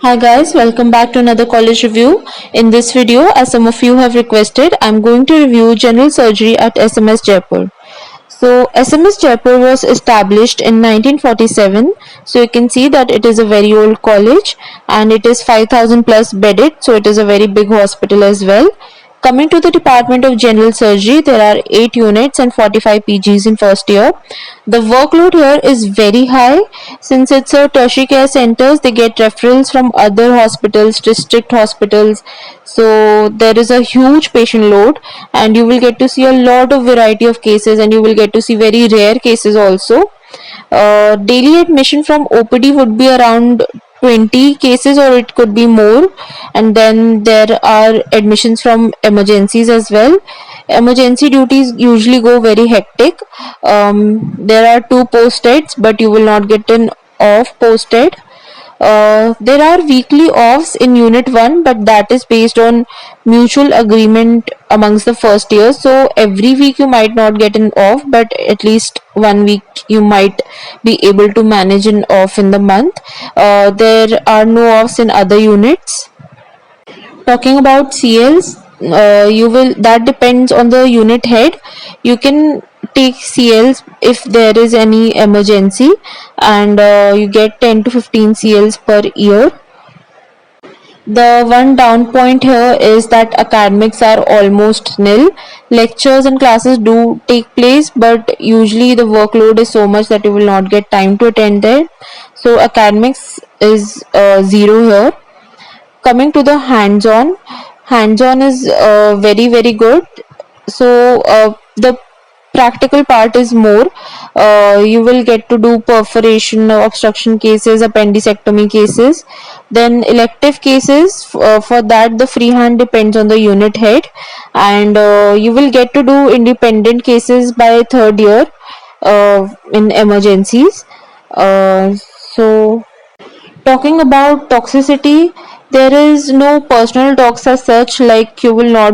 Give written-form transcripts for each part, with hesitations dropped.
Hi guys, welcome back to another college review. In this video, as some of you have requested, I'm going to review general surgery at SMS Jaipur. So SMS Jaipur was established in 1947. So you can see that it is a very old college and it is 5,000 plus bedded. So it is a very big hospital as well. Coming to the Department of General Surgery, there are 8 units and 45 PGs in first year. The workload here is very high. Since it's a tertiary care centers, they get referrals from other hospitals, district hospitals. So there is a huge patient load and you will get to see a lot of variety of cases and you will get to see very rare cases also. Daily admission from OPD would be around 20 cases or it could be more, and then there are admissions from emergencies as well. Emergency duties usually go very hectic. There are 2 post-eds but you will not get an off post-ed. There are weekly offs in Unit 1, but that is based on mutual agreement amongst the first years. So every week you might not get an off, but at least 1 week you might be able to manage an off in the month. There are no offs in other units. Talking about CLs, you will that depends on the unit head. You can take CLs if there is any emergency, and you get 10 to 15 CLs per year. The one down point here is that academics are almost nil. Lectures and classes do take place, but usually the workload is so much that you will not get time to attend there. So academics is zero here. Coming to the hands-on is very good. So the practical part is more. You will get to do perforation, obstruction cases, appendicectomy cases. Then elective cases, for that the freehand depends on the unit head, and you will get to do independent cases by third year in emergencies. So talking about toxicity, there is no personal talks as such, like you will not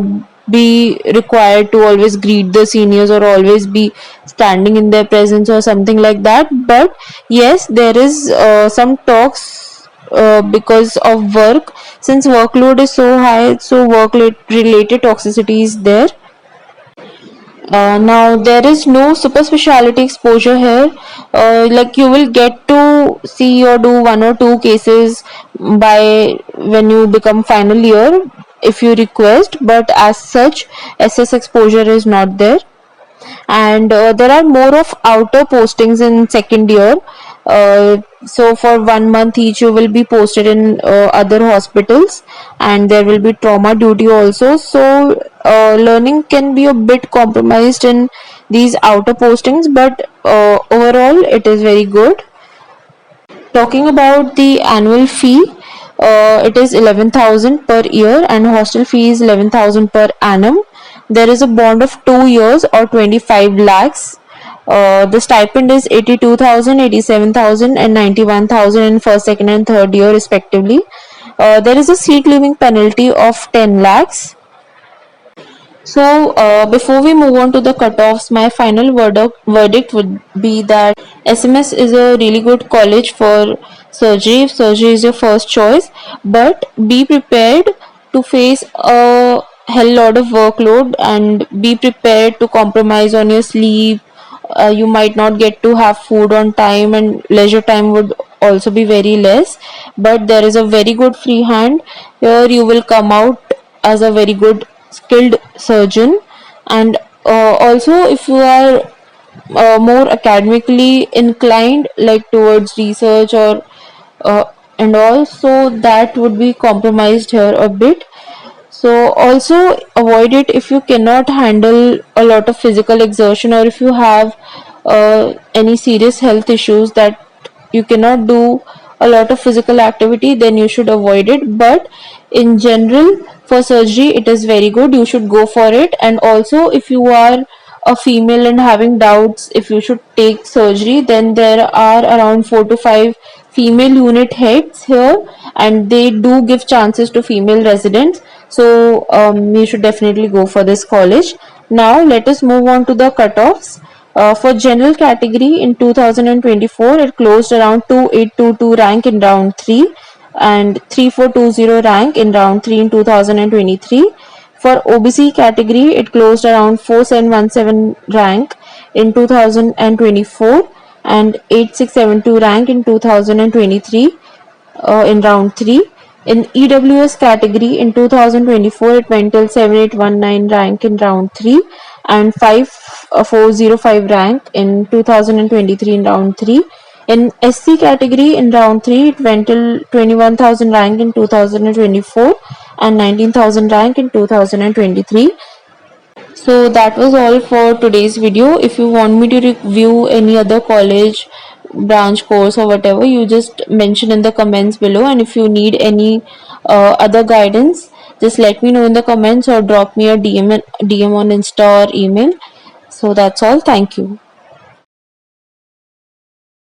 be required to always greet the seniors or always be standing in their presence or something like that. But yes, there is some talks because of work. Since workload is so high, so work related toxicity is there. Now there is no super specialty exposure here. Like you will get to see or do 1 or 2 cases by when you become final year if you request, but as such SS exposure is not there. And there are more of outer postings in second year. So for 1 month each you will be posted in other hospitals, and there will be trauma duty also. So learning can be a bit compromised in these outer postings, but overall it is very good. Talking about the annual fee, it is 11,000 per year and hostel fee is 11,000 per annum. There is a bond of 2 years or 25 lakhs. The stipend is 82,000, 87,000 and 91,000 in first, second and third year respectively. There is a seat leaving penalty of 10 lakhs. So before we move on to the cutoffs, my final verdict would be that SMS is a really good college for surgery if surgery is your first choice, but be prepared to face a hell lot of workload and be prepared to compromise on your sleep. You might not get to have food on time and leisure time would also be very less, but there is a very good free hand. Here you will come out as a very good skilled surgeon, and also if you are more academically inclined, like towards research or and also that would be compromised here a bit. So also avoid it if you cannot handle a lot of physical exertion, or if you have any serious health issues that you cannot do a lot of physical activity, then you should avoid it. But in general, for surgery it is very good, you should go for it. And also if you are a female and having doubts if you should take surgery, then there are around 4 to 5 female unit heads here, and they do give chances to female residents. So you should definitely go for this college. Now let us move on to the cutoffs. For general category in 2024, it closed around 2822 rank in round 3. and 3420 rank in round 3 in 2023. For OBC category, it closed around 4717 rank in 2024 and 8672 rank in 2023 in round 3. In EWS category in 2024, it went till 7819 rank in round 3 and 5405 rank in 2023 in round 3. In SC category in round 3, it went till 21,000 rank in 2024 and 19,000 rank in 2023. So that was all for today's video. If you want me to review any other college branch course or whatever, you just mention in the comments below, and if you need any other guidance, just let me know in the comments or drop me a DM on Insta or email. So that's all. Thank you.